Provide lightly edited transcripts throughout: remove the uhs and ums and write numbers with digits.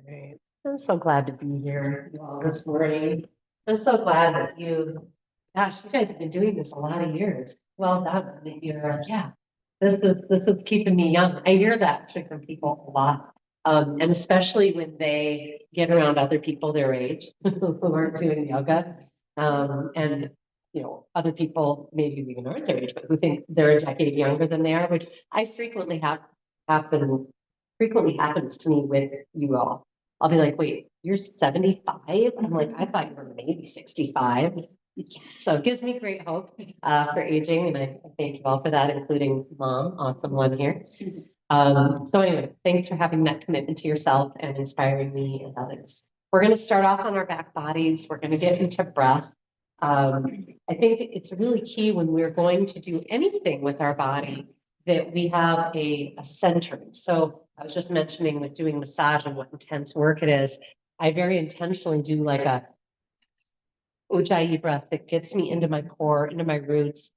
Right. I'm so glad to be here with you all this morning. I'm so glad that gosh, you guys have been doing this a lot of years. Well done. That you're like, yeah, this is keeping me young. I hear that actually from people a lot. And especially when they get around other people their age who aren't doing yoga. And other people maybe even aren't their age, but who think they're a decade younger than they are, which I happen frequently happens to me with you all. I'll be like, wait, you're 75? I'm like, I thought you were maybe 65. Yes, so it gives me great hope for aging, and I thank you all for that, including Mom, awesome one here. So anyway, thanks for having that commitment to yourself and inspiring me and others. We're going to start off on our back bodies. We're going to get into breath. I think it's really key when we're going to do anything with our body that we have a center. So I was just mentioning with doing massage and what intense work it is. I very intentionally do like a ujjayi breath that gets me into my core, into my roots,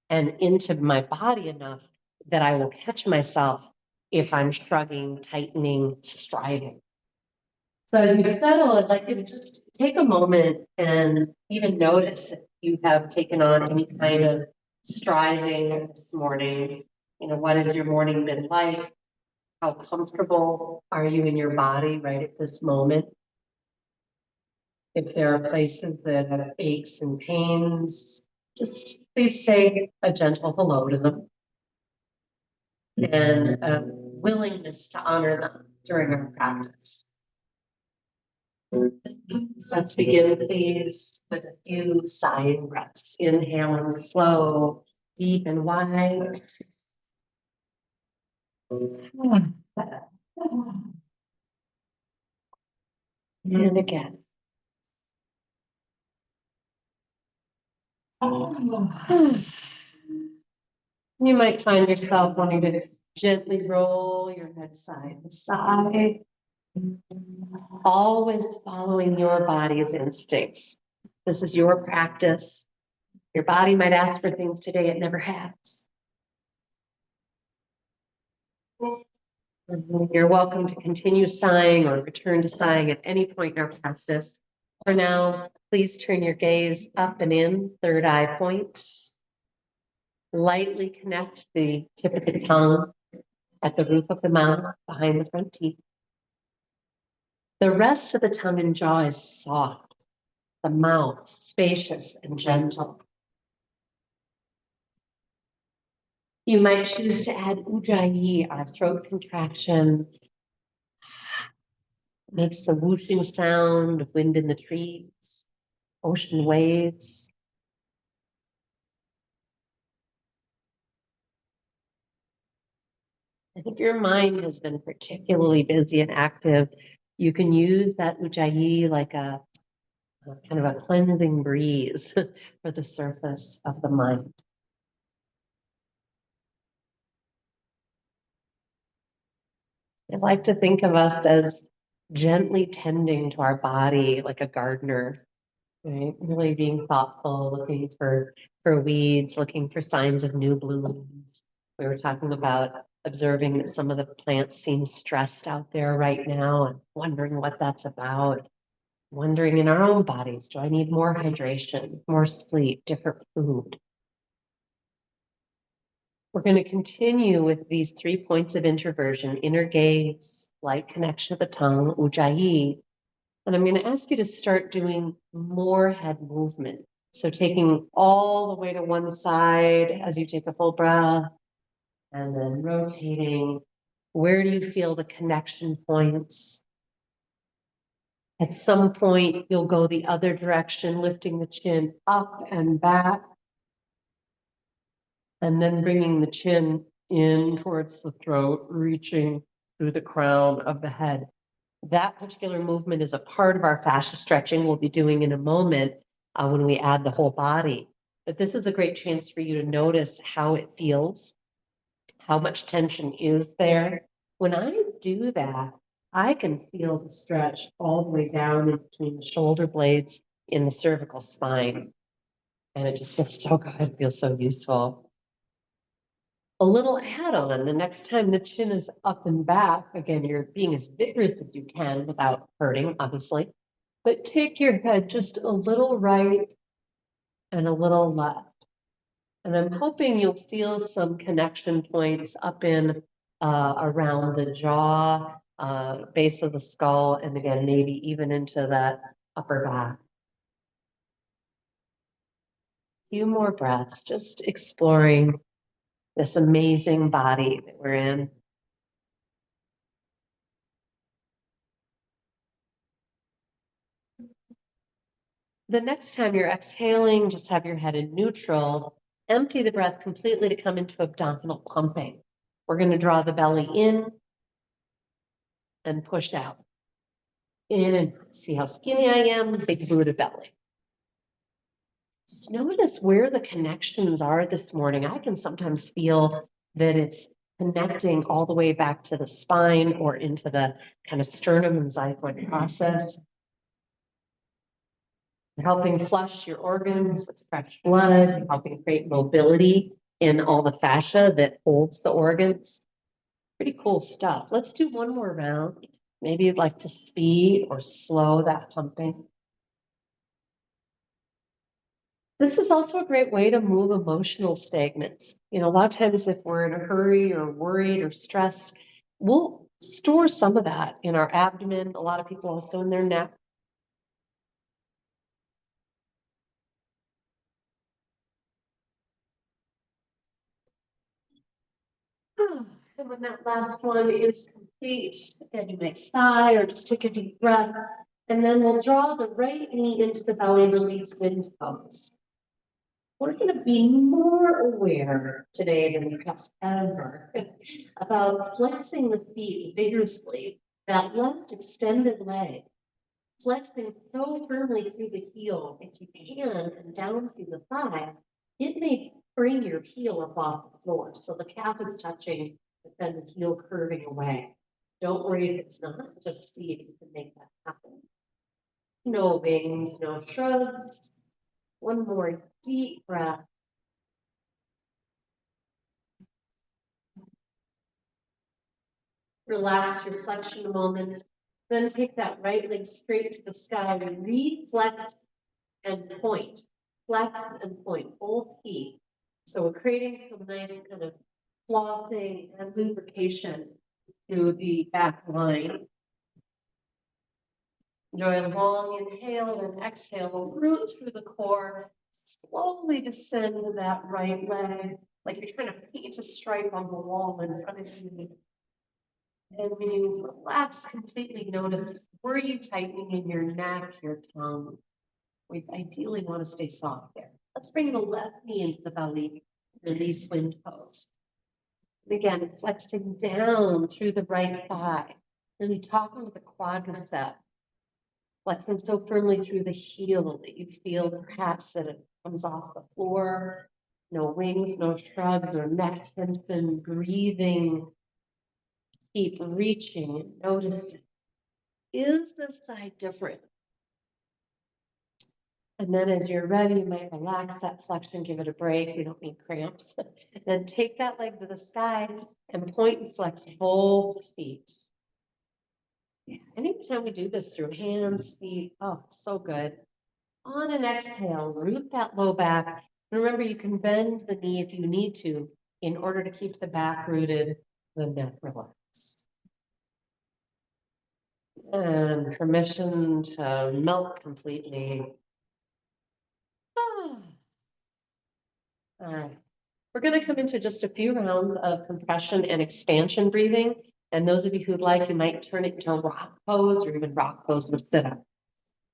and into my body enough that I will catch myself if I'm shrugging, tightening, striving. So as you settle, I'd like you to just take a moment and even notice if you have taken on any kind of striving this morning. What has your morning been like? How comfortable are you in your body right at this moment? If there are places that have aches and pains, just please say a gentle hello to them and a willingness to honor them during our practice. Let's begin, please, with a few sighing breaths. Inhaling slow, deep, and wide. And again. You might find yourself wanting to gently roll your head side to side, always following your body's instincts. This is your practice. Your body might ask for things today it never has. You're welcome to continue sighing or return to sighing at any point in our practice. For now, please turn your gaze up and in, third eye point. Lightly connect the tip of the tongue at the roof of the mouth behind the front teeth. The rest of the tongue and jaw is soft, the mouth spacious and gentle. You might choose to add ujjayi, our throat contraction. Makes the whooshing sound of wind in the trees, ocean waves. And if your mind has been particularly busy and active, you can use that ujjayi like a kind of a cleansing breeze for the surface of the mind. I like to think of us as gently tending to our body like a gardener, right? Really being thoughtful, looking for weeds, looking for signs of new blooms. We were talking about observing that some of the plants seem stressed out there right now and wondering what that's about. Wondering in our own bodies, do I need more hydration, more sleep, different food? We're going to continue with these 3 points of introversion: inner gaze, light connection of the tongue, ujjayi. And I'm going to ask you to start doing more head movement. So taking all the way to one side as you take a full breath, and then rotating. Where do you feel the connection points? At some point, you'll go the other direction, lifting the chin up and back, and then bringing the chin in towards the throat, reaching through the crown of the head. That particular movement is a part of our fascia stretching we'll be doing in a moment when we add the whole body. But this is a great chance for you to notice how it feels, how much tension is there. When I do that, I can feel the stretch all the way down in between the shoulder blades in the cervical spine. And it just feels so good, it feels so useful. A little add-on, the next time the chin is up and back, again, you're being as vigorous as you can without hurting, obviously. But take your head just a little right and a little left. And I'm hoping you'll feel some connection points up in around the jaw, base of the skull, and again, maybe even into that upper back. Few more breaths, just exploring this amazing body that we're in. The next time you're exhaling, just have your head in neutral. Empty the breath completely to come into abdominal pumping. We're going to draw the belly in and push out. In and see how skinny I am, big Buddha belly. Just notice where the connections are this morning. I can sometimes feel that it's connecting all the way back to the spine or into the kind of sternum and xiphoid process. You're helping flush your organs with fresh blood, you're helping create mobility in all the fascia that holds the organs. Pretty cool stuff. Let's do one more round. Maybe you'd like to speed or slow that pumping. This is also a great way to move emotional stagnants. You know, a lot of times if we're in a hurry or worried or stressed, we'll store some of that in our abdomen. A lot of people also in their neck. And when that last one is complete, then you might sigh or just take a deep breath. And then we'll draw the right knee into the belly, release wind pose. We're going to be more aware today than perhaps ever about flexing the feet vigorously, that left extended leg, flexing so firmly through the heel, if you can, and down through the thigh. It may bring your heel up off the floor. So the calf is touching, but then the heel curving away. Don't worry if it's not, just see if you can make that happen. No wings, no shrugs. One more deep breath. Relax your flexion a moment. Then take that right leg straight to the sky. Reflex and point. Flex and point, both feet. So we're creating some nice kind of flossing and lubrication through the back line. Enjoy a long inhale and exhale. Root through the core. Slowly descend to that right leg, like you're trying to paint a stripe on the wall in front of you. And when you relax completely, notice, were you tightening in your neck, your tongue? We ideally want to stay soft there. Let's bring the left knee into the belly, release wind pose. And again, flexing down through the right thigh, really talking with the quadricep, flexing so firmly through the heel that you feel perhaps that it comes off the floor. No wings, no shrugs, or neck tension, breathing. Keep reaching and noticing. Is this side different? And then as you're ready, you might relax that flexion, give it a break. You don't need cramps. Then take that leg to the sky and point and flex both feet. Yeah. Anytime we do this through hands, feet, oh, so good. On an exhale, root that low back. And remember, you can bend the knee if you need to in order to keep the back rooted, the neck relaxed. And permission to melt completely. All right. We're going to come into just a few rounds of compression and expansion breathing. And those of you who'd like, you might turn it into a rock pose or even rock pose with sit up.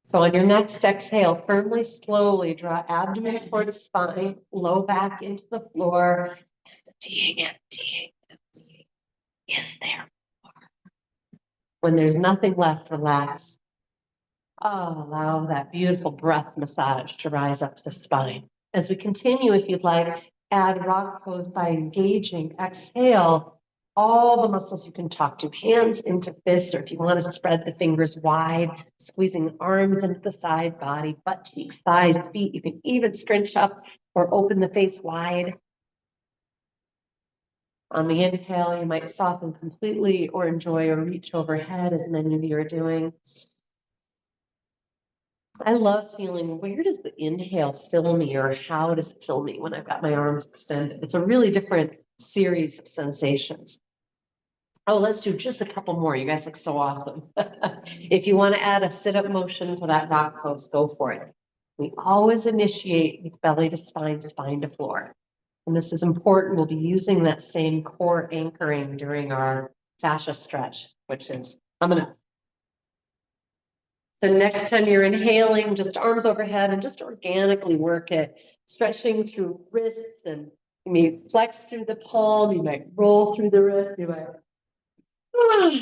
So on your next exhale, firmly, slowly draw abdomen towards spine, low back into the floor. Emptying. Is there more? When there's nothing left, relax. Oh, allow that beautiful breath massage to rise up to the spine. As we continue, if you'd like, add rock pose by engaging. Exhale, all the muscles you can talk to, hands into fists, or if you want to spread the fingers wide, squeezing arms into the side body, butt cheeks, thighs, feet. You can even scrunch up or open the face wide. On the inhale, you might soften completely or enjoy or reach overhead, as many of you are doing. I love feeling, where does the inhale fill me, or how does it fill me when I've got my arms extended? It's a really different series of sensations. Oh, let's do just a couple more. You guys look so awesome. If you want to add a sit-up motion to that rock pose, go for it. We always initiate with belly to spine, spine to floor. And this is important. We'll be using that same core anchoring during our fascia stretch, which is, the next time you're inhaling, just arms overhead and just organically work it, stretching through wrists, and you may flex through the palm, you might roll through the wrist, you might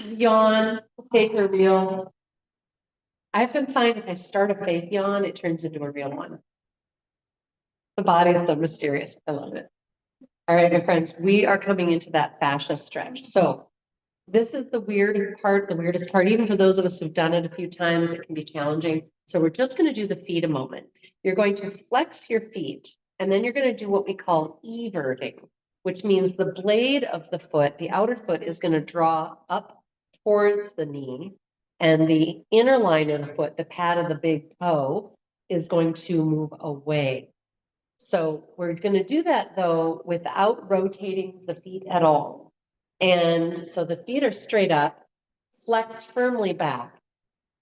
yawn, take a real. I often find if I start a fake yawn, it turns into a real one. The body's so mysterious. I love it. All right, my friends, we are coming into that fascia stretch. So this is the weirdest part, even for those of us who've done it a few times, it can be challenging. So we're just going to do the feet a moment. You're going to flex your feet, and then you're going to do what we call everting, which means the blade of the foot, the outer foot, is going to draw up towards the knee, and the inner line of the foot, the pad of the big toe, is going to move away. So we're going to do that, though, without rotating the feet at all. And so the feet are straight up, flexed firmly back.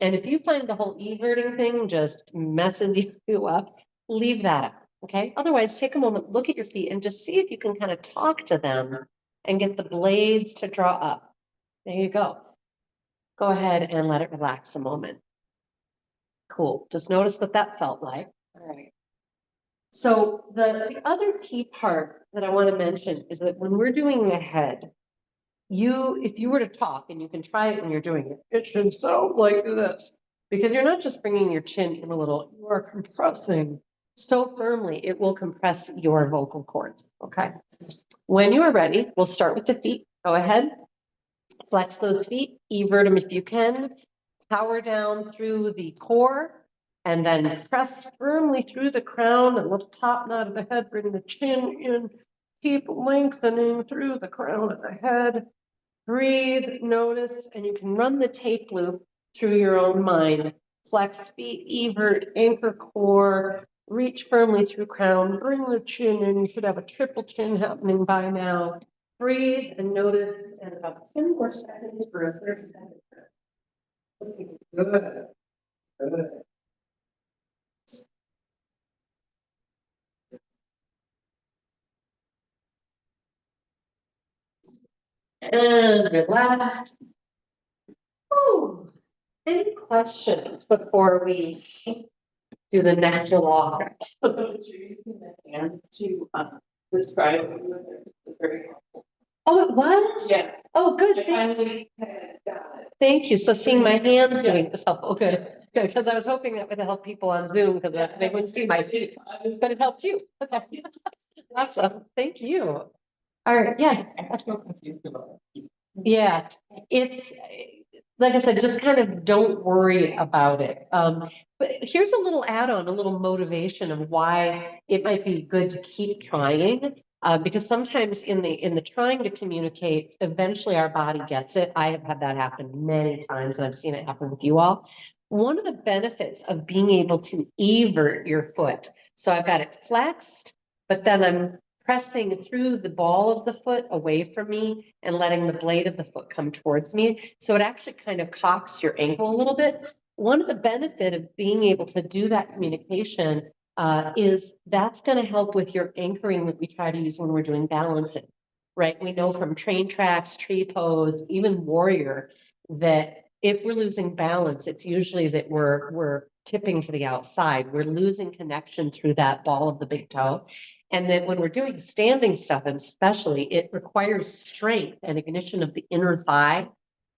And if you find the whole everting thing just messes you up, leave that up, okay? Otherwise, take a moment, look at your feet, and just see if you can kind of talk to them and get the blades to draw up. There you go. Go ahead and let it relax a moment. Cool. Just notice what that felt like. All right. So the other key part that I want to mention is that when we're doing the head, if you were to talk, and you can try it when you're doing it, it should sound like this, because you're not just bringing your chin in a little, you are compressing so firmly, it will compress your vocal cords, okay? When you are ready, we'll start with the feet. Go ahead, flex those feet, evert them if you can, power down through the core, and then press firmly through the crown, a little top knot of the head, bring the chin in, keep lengthening through the crown of the head. Breathe, notice, and you can run the tape loop through your own mind. Flex feet, evert, anchor core, reach firmly through crown, bring the chin in. You should have a triple chin happening by now. Breathe and notice, and about 10 more seconds for a 30-second. Good. Good. And relax. Oh, any questions before we do the next little walk? And to describe it was very helpful. Oh, it was? Yeah. Oh, good. I Thanks. finally got it. Thank you. So seeing my hands doing this helpful. Good. Good. Because I was hoping that would help people on Zoom, because they wouldn't see my feet, but it helped you. Okay. Awesome. Thank you. All right. Yeah. I'm so confused about it. Yeah, it's, like I said, just kind of don't worry about it. But here's a little add-on, a little motivation of why it might be good to keep trying. Because sometimes in the trying to communicate, eventually our body gets it. I have had that happen many times, and I've seen it happen with you all. One of the benefits of being able to evert your foot, so I've got it flexed, but then I'm pressing through the ball of the foot away from me and letting the blade of the foot come towards me. So it actually kind of cocks your ankle a little bit. One of the benefit of being able to do that communication is that's going to help with your anchoring that we try to use when we're doing balancing, right? We know from train tracks, tree pose, even warrior, that if we're losing balance, it's usually that we're tipping to the outside. We're losing connection through that ball of the big toe. And then when we're doing standing stuff, and especially, it requires strength and ignition of the inner thigh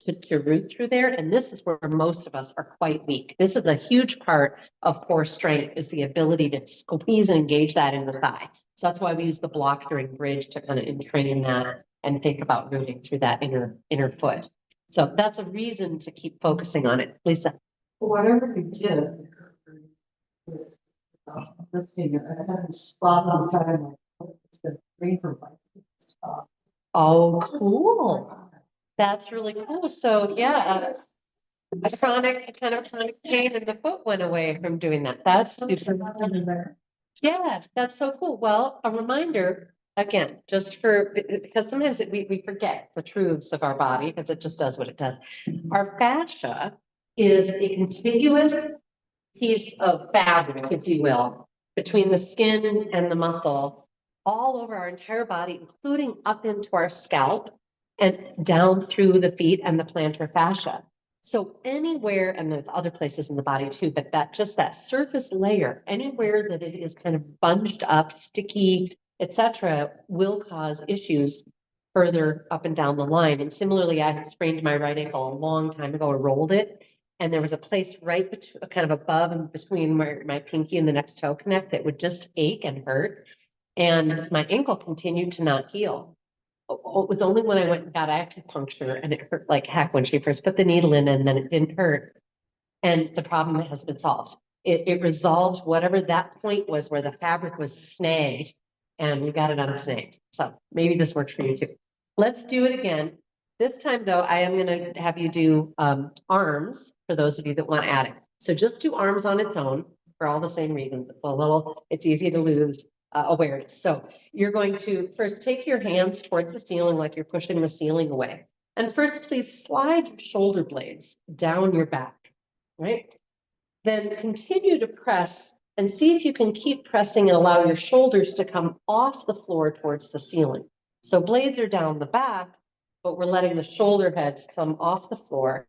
to root through there. And this is where most of us are quite weak. This is a huge part of core strength, is the ability to squeeze and engage that inner thigh. So that's why we use the block during bridge to kind of entrain that and think about rooting through that inner foot. So that's a reason to keep focusing on it. Lisa. Whatever you did, was listing, I had a spot on the side of my foot. It's the paper like Oh, cool. That's really cool. So yeah, a kind of chronic pain in the foot went away from doing that. That's super. Yeah, that's so cool. Well, a reminder, again, just for, because sometimes we forget the truths of our body because it just does what it does. Our fascia is a contiguous piece of fabric, if you will, between the skin and the muscle, all over our entire body, including up into our scalp and down through the feet and the plantar fascia. So anywhere, and there's other places in the body too, but that just that surface layer, anywhere that it is kind of bunched up, sticky, etc., will cause issues further up and down the line. And similarly, I had sprained my right ankle a long time ago, I rolled it, and there was a place right between, kind of above and between where my pinky and the next toe connect that would just ache and hurt. And my ankle continued to not heal. It was only when I went and got acupuncture and it hurt like heck when she first put the needle in and then it didn't hurt. And the problem has been solved. It resolved whatever that point was where the fabric was snagged and we got it unsnagged. So maybe this works for you too. Let's do it again. This time though, I am gonna have you do arms for those of you that want to add it. So just do arms on its own for all the same reasons. It's easy to lose awareness. So you're going to first take your hands towards the ceiling like you're pushing the ceiling away. And first, please slide your shoulder blades down your back, right? Then continue to press and see if you can keep pressing and allow your shoulders to come off the floor towards the ceiling. So blades are down the back, but we're letting the shoulder heads come off the floor.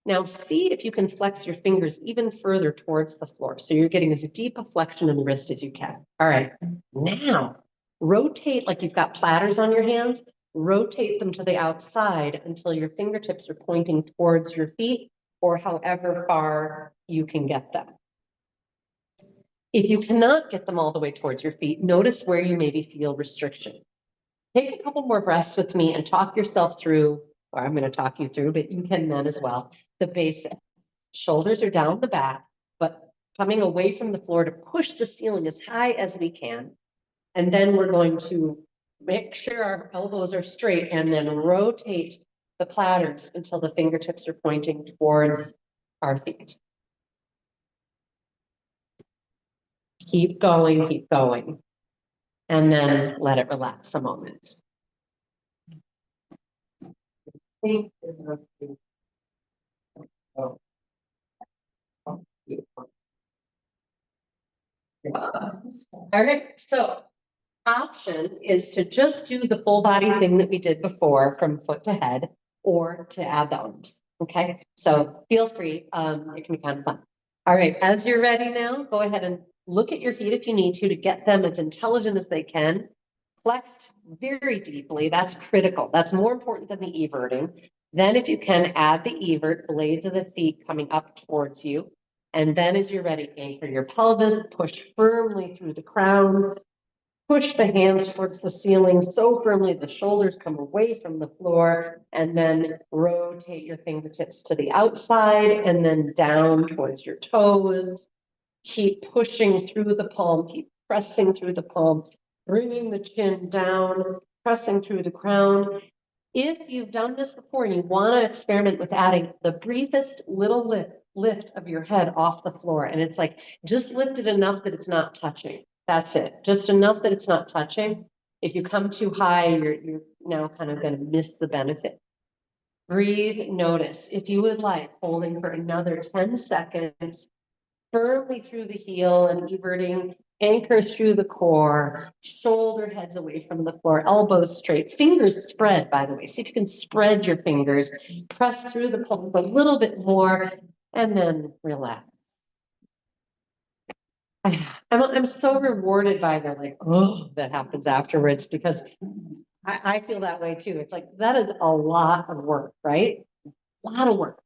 Now see if you can flex your fingers even further towards the floor. So you're getting as deep a flexion in the wrist as you can. All right, now rotate like you've got platters on your hands, rotate them to the outside until your fingertips are pointing towards your feet or however far you can get them. If you cannot get them all the way towards your feet, notice where you maybe feel restriction. Take a couple more breaths with me and talk yourself through, or I'm going to talk you through, but you can then as well, the basic. Shoulders are down the back, but coming away from the floor to push the ceiling as high as we can. And then we're going to make sure our elbows are straight and then rotate the platters until the fingertips are pointing towards our feet. Keep going, keep going. And then let it relax a moment. All right, so option is to just do the full body thing that we did before from foot to head or to add the arms. Okay, so feel free. It can be kind of fun. All right, as you're ready now, go ahead and look at your feet if you need to get them as intelligent as they can. Flexed very deeply. That's critical. That's more important than the everting. Then if you can add the evert, blades of the feet coming up towards you. And then as you're ready, anchor your pelvis, push firmly through the crown, push the hands towards the ceiling so firmly the shoulders come away from the floor, and then rotate your fingertips to the outside and then down towards your toes. Keep pushing through the palm, keep pressing through the palm, bringing the chin down, pressing through the crown. If you've done this before and you want to experiment with adding the briefest little lift of your head off the floor, and it's like just lift it enough that it's not touching. That's it. Just enough that it's not touching. If you come too high, you're now kind of going to miss the benefit. Breathe, notice. If you would like, holding for another 10 seconds, firmly through the heel and everting, anchor through the core, shoulder heads away from the floor, elbows straight, fingers spread, by the way. See if you can spread your fingers, press through the palms a little bit more, and then relax. I'm so rewarded by the like, oh, that happens afterwards because I feel that way too. It's like, that is a lot of work, right? A lot of work.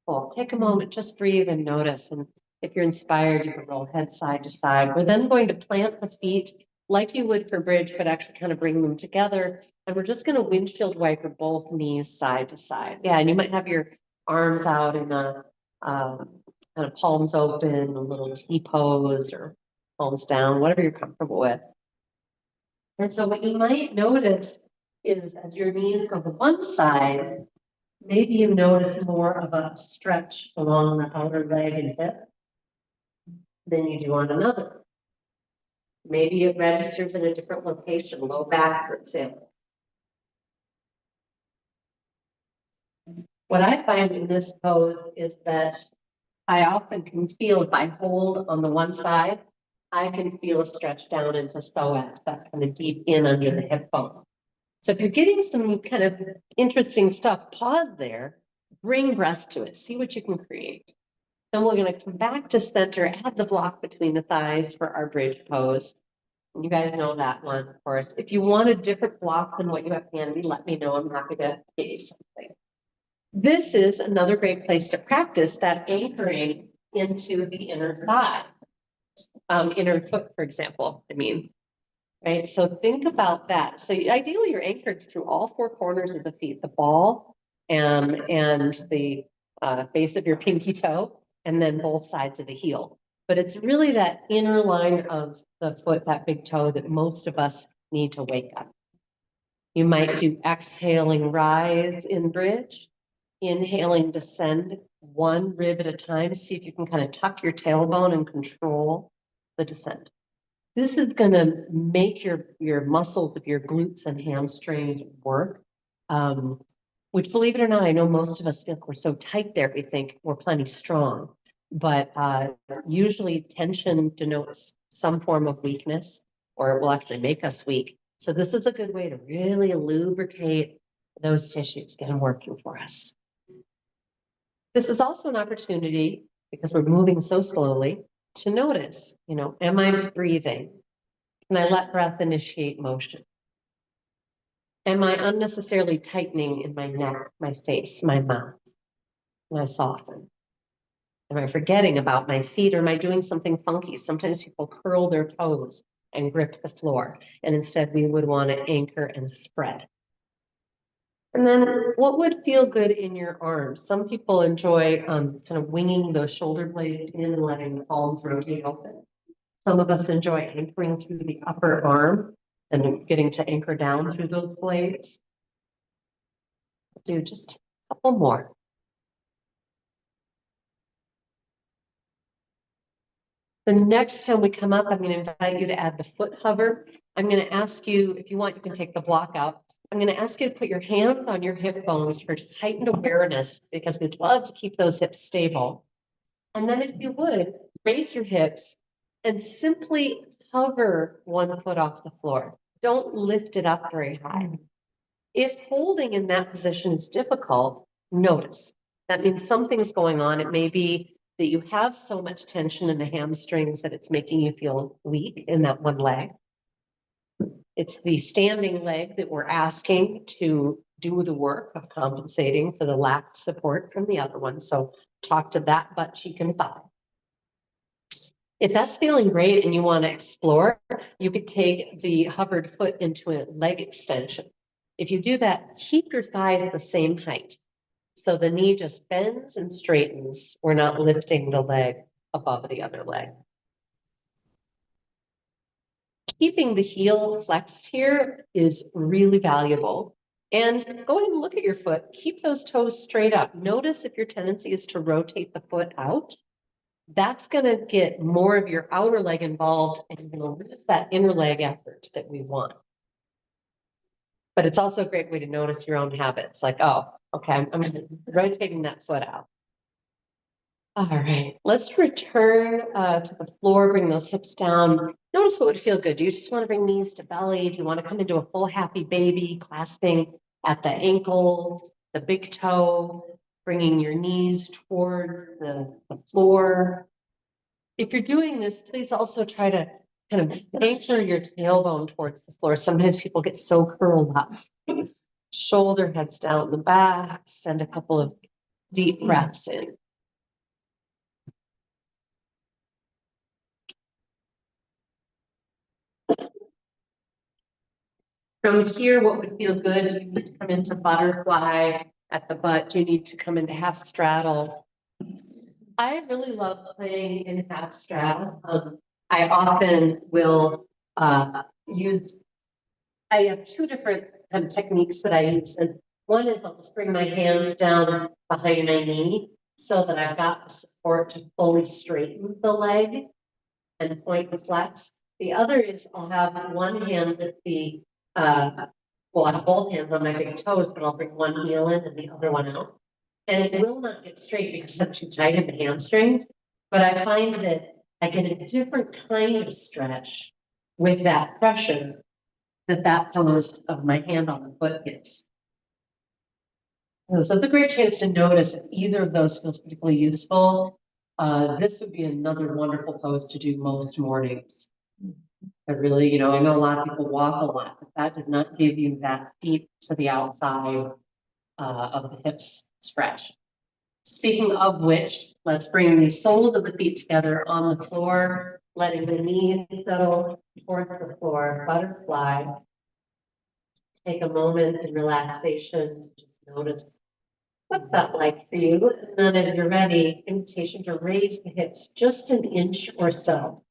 Well, take a moment, just breathe and notice. And if you're inspired, you can roll head side to side. We're then going to plant the feet like you would for bridge, but actually kind of bring them together. And we're just going to windshield wiper both knees side to side. Yeah, and you might have your arms out in a kind of palms open, a little T pose or palms down, whatever you're comfortable with. And so what you might notice is as your knees go to one side, maybe you notice more of a stretch along the outer leg and hip than you do on another. Maybe it registers in a different location, low back, for example. What I find in this pose is that I often can feel if I hold on the one side, I can feel a stretch down into psoas, that kind of deep in under the hip bone. So if you're getting some kind of interesting stuff, pause there, bring breath to it, see what you can create. Then we're going to come back to center, add the block between the thighs for our bridge pose. You guys know that one, of course. If you want a different block than what you have handy, let me know. I'm happy to get you something. This is another great place to practice that anchoring into the inner thigh, inner foot, for example, right? So think about that. So ideally you're anchored through all four corners of the feet, the ball and the base of your pinky toe, and then both sides of the heel. But it's really that inner line of the foot, that big toe, that most of us need to wake up. You might do exhaling rise in bridge, inhaling descend one rib at a time. See if you can kind of tuck your tailbone and control the descent. This is going to make your muscles of your glutes and hamstrings work, which, believe it or not, I know most of us feel we're so tight there, we think we're plenty strong. But usually tension denotes some form of weakness, or it will actually make us weak. So this is a good way to really lubricate those tissues, get them working for us. This is also an opportunity, because we're moving so slowly, to notice, am I breathing? Can I let breath initiate motion? Am I unnecessarily tightening in my neck, my face, my mouth? Can I soften? Am I forgetting about my feet, or am I doing something funky? Sometimes people curl their toes and grip the floor, and instead we would want to anchor and spread. And then what would feel good in your arms? Some people enjoy kind of winging the shoulder blades in and letting the palms rotate open. Some of us enjoy anchoring through the upper arm and getting to anchor down through those blades. Do just a couple more. The next time we come up, I'm going to invite you to add the foot hover. I'm going to ask you, if you want, you can take the block out. I'm going to ask you to put your hands on your hip bones for just heightened awareness, because we'd love to keep those hips stable. And then if you would, raise your hips and simply hover one foot off the floor. Don't lift it up very high. If holding in that position is difficult, notice. That means something's going on. It may be that you have so much tension in the hamstrings that it's making you feel weak in that one leg. It's the standing leg that we're asking to do the work of compensating for the lack of support from the other one. So talk to that butt, cheek, and thigh. If that's feeling great and you want to explore, you could take the hovered foot into a leg extension. If you do that, keep your thighs the same height. So the knee just bends and straightens. We're not lifting the leg above the other leg. Keeping the heel flexed here is really valuable. And go ahead and look at your foot. Keep those toes straight up. Notice if your tendency is to rotate the foot out. That's going to get more of your outer leg involved, and you're going to lose that inner leg effort that we want. But it's also a great way to notice your own habits. Like, oh, okay, I'm rotating that foot out. All right, let's return to the floor, bring those hips down. Notice what would feel good. Do you just want to bring knees to belly? Do you want to come into a full happy baby, clasping at the ankles, the big toe, bringing your knees towards the floor? If you're doing this, please also try to kind of anchor your tailbone towards the floor. Sometimes people get so curled up. Shoulder heads down the back, send a couple of deep breaths in. From here, what would feel good is you need to come into butterfly at the butt. You need to come into half straddle. I really love playing in half straddle. I often will I have two different kind of techniques that I use. And one is I'll just bring my hands down behind my knee so that I've got the support to fully straighten the leg and point and flex. The other is I'll have one hand with the, well, I have both hands on my big toes, but I'll bring one heel in and the other one out. And it will not get straight because I'm too tight in the hamstrings, but I find that I get a different kind of stretch with that pressure that pose of my hand on the foot gets. So it's a great chance to notice if either of those feels particularly useful. This would be another wonderful pose to do most mornings. I really, I know a lot of people walk a lot, but that does not give you that feet to the outside of the hips stretch. Speaking of which, let's bring the soles of the feet together on the floor, letting the knees settle towards the floor, butterfly. Take a moment in relaxation to just notice what's that like for you. And then as you're ready, invitation to raise the hips just an inch or so.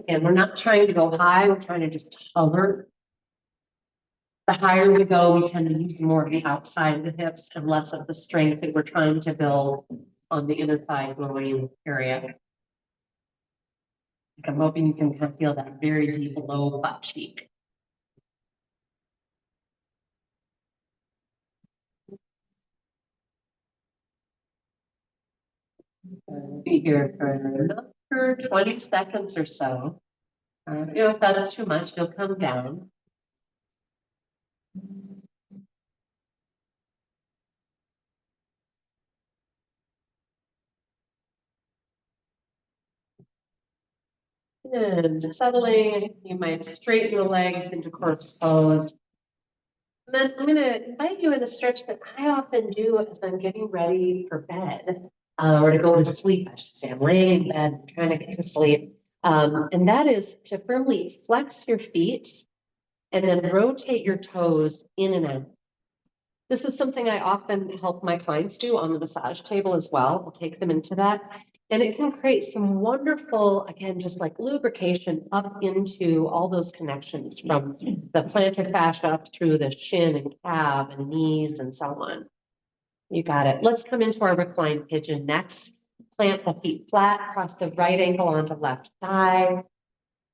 Again, we're not trying to go high, we're trying to just hover. The higher we go, we tend to use more of the outside of the hips and less of the strength that we're trying to build on the inner thigh groin area. I'm hoping you can kind of feel that very deep low butt cheek. Be here for another 20 seconds or so. If that's too much, you'll come down. And settling, you might straighten the legs into corpse pose. And then I'm going to invite you in a stretch that I often do as I'm getting ready for bed, or to go to sleep, I should say. I'm laying in bed, trying to get to sleep. And that is to firmly flex your feet and then rotate your toes in and out. This is something I often help my clients do on the massage table as well. We'll take them into that. And it can create some wonderful, again, just like lubrication up into all those connections from the plantar fascia up through the shin and calf and knees and so on. You got it. Let's come into our reclined pigeon next. Plant the feet flat, cross the right ankle onto left thigh.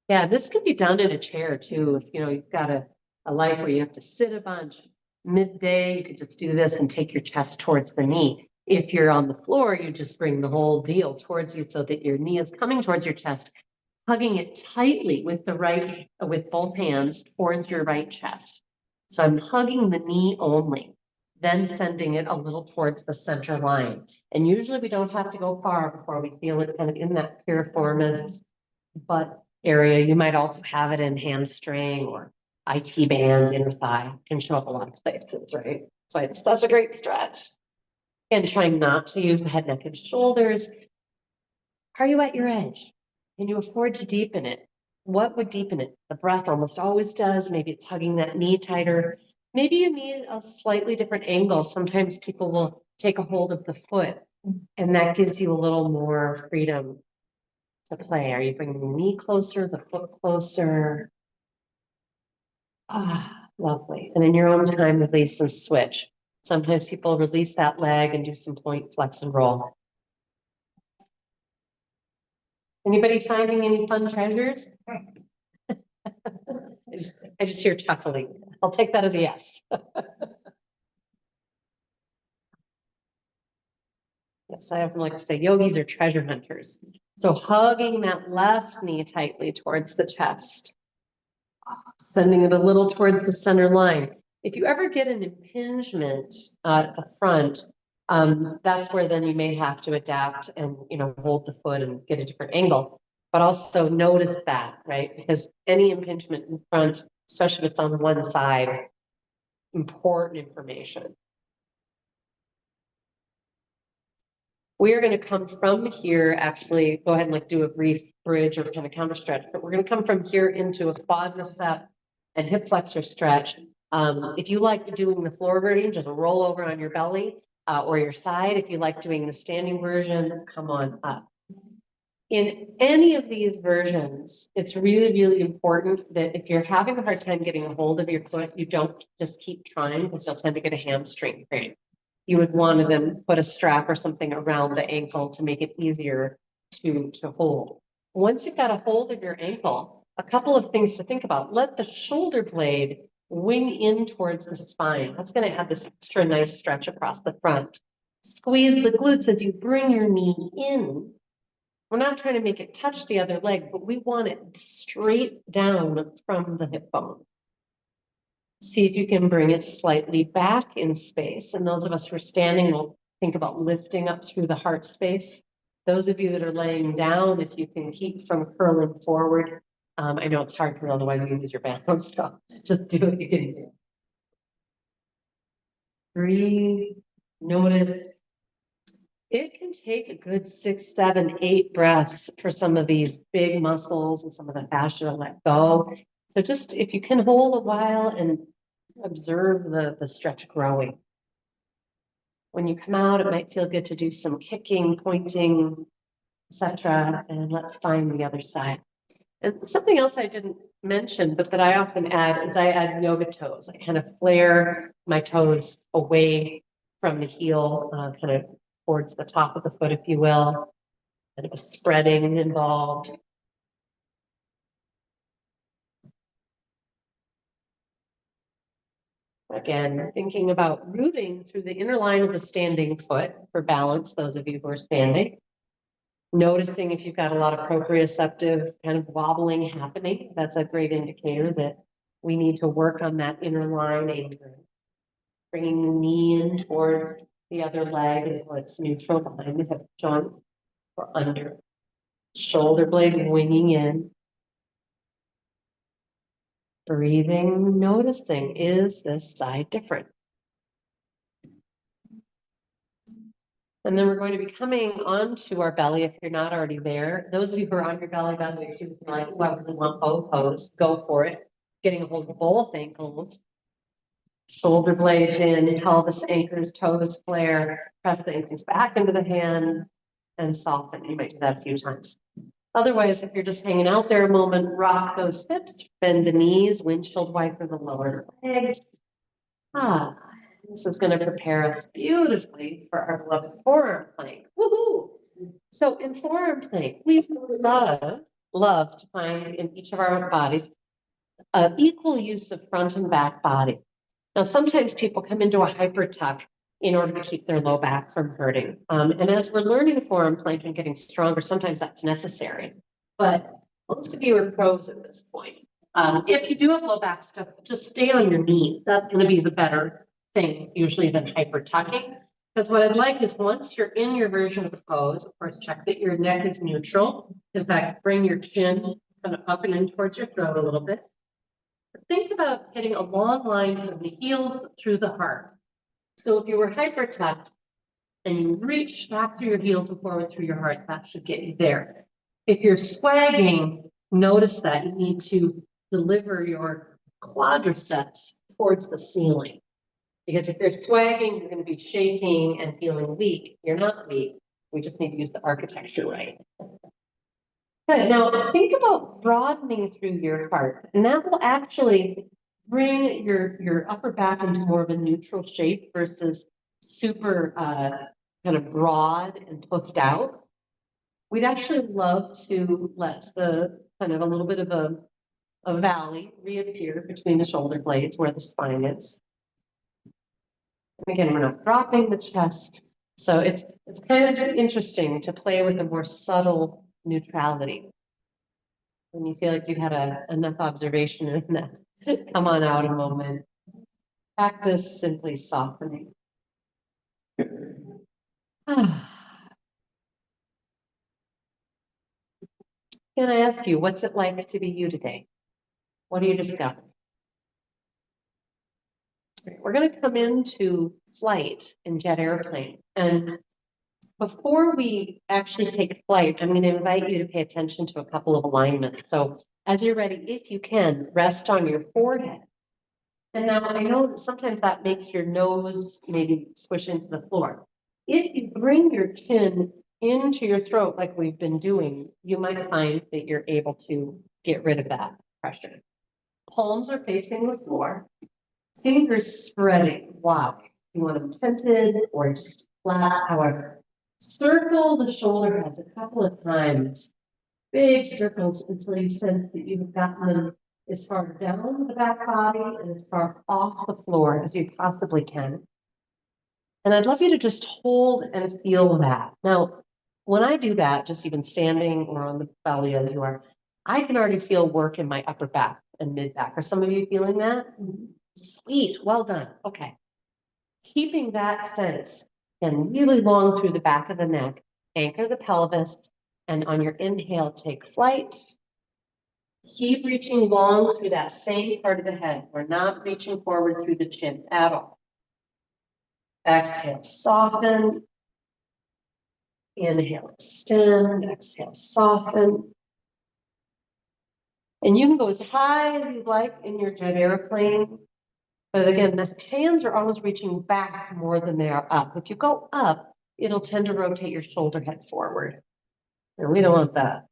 Yeah, this can be done in a chair too. If you've got a life where you have to sit a bunch. Midday, you could just do this and take your chest towards the knee. If you're on the floor, you just bring the whole deal towards you so that your knee is coming towards your chest, hugging it tightly with both hands towards your right chest. So I'm hugging the knee only, then sending it a little towards the center line. And usually we don't have to go far before we feel it kind of in that piriformis butt area. You might also have it in hamstring or IT bands, inner thigh, can show up a lot of places, right? So it's such a great stretch. And trying not to use the head, neck, and shoulders. Are you at your edge? Can you afford to deepen it? What would deepen it? The breath almost always does. Maybe it's hugging that knee tighter. Maybe you need a slightly different angle. Sometimes people will take a hold of the foot, and that gives you a little more freedom to play. Are you bringing the knee closer, the foot closer? Ah, lovely. And in your own time, release and switch. Sometimes people release that leg and do some point flex and roll. Anybody finding any fun treasures? I just hear chuckling. I'll take that as a yes. Yes, I often like to say yogis are treasure hunters. So hugging that left knee tightly towards the chest. Sending it a little towards the center line. If you ever get an impingement at the front, that's where then you may have to adapt and hold the foot and get a different angle. But also notice that, right? Because any impingement in front, especially if it's on one side, important information. We are going to come from here, actually, go ahead and do a brief bridge or kind of counter stretch, but we're going to come from here into a quadricep and hip flexor stretch. If you like doing the floor version, just roll over on your belly or your side. If you like doing the standing version, come on up. In any of these versions, it's really, really important that if you're having a hard time getting a hold of your foot, you don't just keep trying because you'll tend to get a hamstring cramp. You would want to then put a strap or something around the ankle to make it easier to hold. Once you've got a hold of your ankle, a couple of things to think about. Let the shoulder blade wing in towards the spine. That's going to add this extra nice stretch across the front. Squeeze the glutes as you bring your knee in. We're not trying to make it touch the other leg, but we want it straight down from the hip bone. See if you can bring it slightly back in space. And those of us who are standing will think about lifting up through the heart space. Those of you that are laying down, if you can keep from curling forward. I know it's hard because otherwise you lose your balance, so just do what you can do. Breathe, notice. It can take a good 6, 7, 8 breaths for some of these big muscles and some of the fascia to let go. So just if you can hold a while and observe the stretch growing. When you come out, it might feel good to do some kicking, pointing, etc. And let's find the other side. And something else I didn't mention, but that I often add is I add yoga toes. I kind of flare my toes away from the heel, kind of towards the top of the foot, if you will. Kind of a spreading involved. Again, thinking about rooting through the inner line of the standing foot for balance, those of you who are standing. Noticing if you've got a lot of proprioceptive kind of wobbling happening, that's a great indicator that we need to work on that inner line anchoring. Bringing the knee in toward the other leg until it's neutral behind the hip joint or under. Shoulder blade winging in. Breathing, noticing, is this side different? And then we're going to be coming onto our belly if you're not already there. Those of you who are on your belly, by the way, too, like, who really want both pose, go for it. Getting a hold of both ankles. Shoulder blades in, pelvis anchors, toes flare, press the ankles back into the hand and soften. You might do that a few times. Otherwise, if you're just hanging out there a moment, rock those hips, bend the knees, windshield wiper the lower legs. This is going to prepare us beautifully for our beloved forearm plank. Woohoo! So in forearm plank, we love to find in each of our bodies equal use of front and back body. Now, sometimes people come into a hyper tuck in order to keep their low back from hurting. And as we're learning forearm plank and getting stronger, sometimes that's necessary. But most of you are pros at this point. If you do have low back stuff, just stay on your knees. That's going to be the better thing, usually, than hyper tucking. Because what I'd like is once you're in your version of the pose, of course, check that your neck is neutral. In fact, bring your chin kind of up and in towards your throat a little bit. Think about getting a long line from the heels through the heart. So if you were hyper tucked and you reach back through your heels and forward through your heart, that should get you there. If you're swagging, notice that you need to deliver your quadriceps towards the ceiling. Because if you're swagging, you're going to be shaking and feeling weak. You're not weak. We just need to use the architecture right. Good. Now think about broadening through your heart, and that will actually bring your upper back into more of a neutral shape versus super kind of broad and puffed out. We'd actually love to let the kind of a little bit of a valley reappear between the shoulder blades where the spine is. And again, we're not dropping the chest. So it's kind of interesting to play with a more subtle neutrality. When you feel like you've had enough observation in that, come on out a moment. Practice simply softening. Can I ask you, what's it like to be you today? What do you discover? We're going to come into flight in jet airplane. And before we actually take flight, I'm going to invite you to pay attention to a couple of alignments. So as you're ready, if you can, rest on your forehead. And now I know that sometimes that makes your nose maybe squish into the floor. If you bring your chin into your throat like we've been doing, you might find that you're able to get rid of that pressure. Palms are facing the floor, fingers spreading wide. You want them tented or just flat, however. Circle the shoulder heads a couple of times, big circles until you sense that you've gotten them as far down the back body and as far off the floor as you possibly can. And I'd love you to just hold and feel that. Now, when I do that, just even standing or on the belly as you are, I can already feel work in my upper back and mid back. Are some of you feeling that? Sweet, well done. Okay. Keeping that sense and really long through the back of the neck, anchor the pelvis, and on your inhale, take flight. Keep reaching long through that same part of the head. We're not reaching forward through the chin at all. Exhale, soften. Inhale, extend. Exhale, soften. And you can go as high as you'd like in your jet airplane. But again, the hands are always reaching back more than they are up. If you go up, it'll tend to rotate your shoulder head forward. And we don't want that.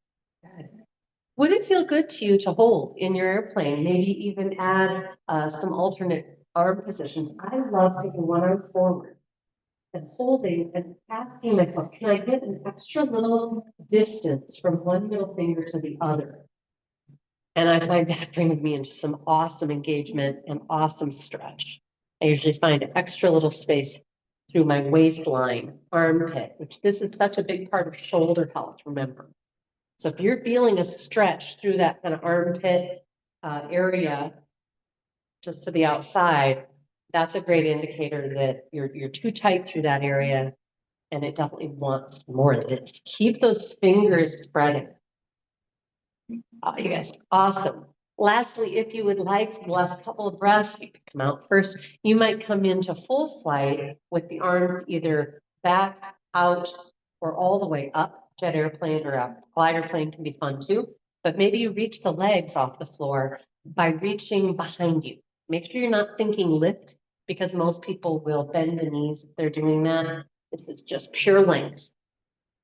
Would it feel good to you to hold in your airplane? Maybe even add some alternate arm positions. I love taking one arm forward and holding and asking myself, can I get an extra little distance from one middle finger to the other? And I find that brings me into some awesome engagement and awesome stretch. I usually find an extra little space through my waistline, armpit, which this is such a big part of shoulder health, remember. So if you're feeling a stretch through that kind of armpit area, just to the outside, that's a great indicator that you're too tight through that area, and it definitely wants more of this. Keep those fingers spreading. Oh, you guys, awesome. Lastly, if you would like, for the last couple of breaths, you can come out first. You might come into full flight with the arms either back, out, or all the way up. Jet airplane or a glider plane can be fun too. But maybe you reach the legs off the floor by reaching behind you. Make sure you're not thinking lift, because most people will bend the knees if they're doing that. This is just pure length.